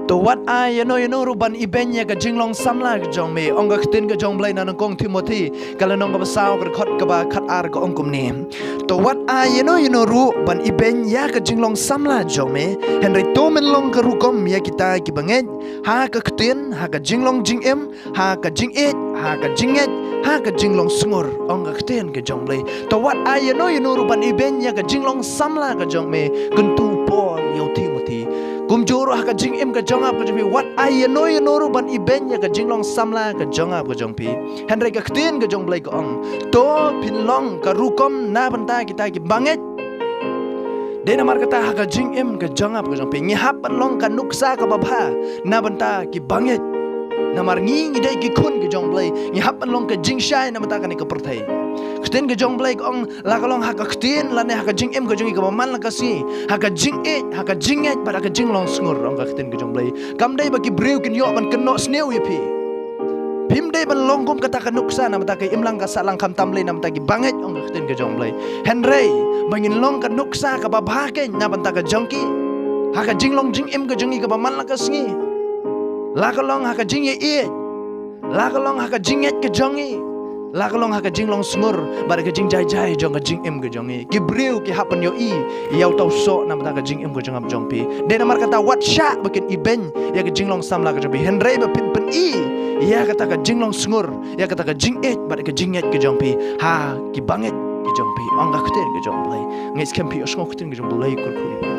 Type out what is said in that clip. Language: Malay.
to what I you know ruban ibenya ka jinglong samla ka jong me ong ka tin ka jong blai na kong Timothy kalanong ka basaw ka khot ka ba khat ar ka ong kum ni to what I you know ru ban ibenya ka jinglong samla jong me henry to men long ka ru kom ya kita ki banget ha ka tin ha ka jinglong jing em ha ka jing et ha ka jing et ha ka jinglong sungur ong ka tin ka jong blai to what I you know ruban ibenya ka jinglong samla ka jong me kuntu Paul yo Timothy kumjuro ha ka jing em ka jong ap ka jong what I you know ruban ibenya ka jinglong samla ka jong ap ka jong pi henry ka tin ka jong blai ka ong to pin long ka rukom na banta kita ki banget dena mar kata ha ka jing em ka jong ap ka jong pi ngi hap long ka nuksa ka babha na banta ki banget na mar ngi dai ki kun ki jong blai ngi hap long ka jing shai na banta ka ni ka perthai Ktin ke jong blai ong la kalong ha ka ktin la ne ha ka jing em ka jong ka man la ka si ha ka jing et ha ka jing et pada ka jing long sngur ong ka ktin ke jong blai kam dai ba ki breu kin yo man kenno sneu ye pi pim dai ban long kum kata ka nuksa na mata ka imlang ka salang kam tam le na mata ki banget ong ka ktin ke jong blai henry bangin long ka nuksa ka ba bha ke na banta ka jong ki ha ka jing long jing em ka jong ka ba man la ka sngi la kalong ha ka jing ye et la kalong ha ka jing et ka jong la kalong ha ka jing long sngur bar ka jing jai jai jong ka jing em ka jong ki breu ki hapan yo yaw taw so na mata ka jing em ka jong ap jong pi de na mar kata what sha bakin iben ya ka jing long sam la ka jong pi henry ba pin pen ya kata ka jing long sngur ya kata ka jing et bar ka jing et ka jong pi ha ki banget ki jong pi ong ka kten ka jong blai ngis kem pi osngok kten ka jong blai kur kur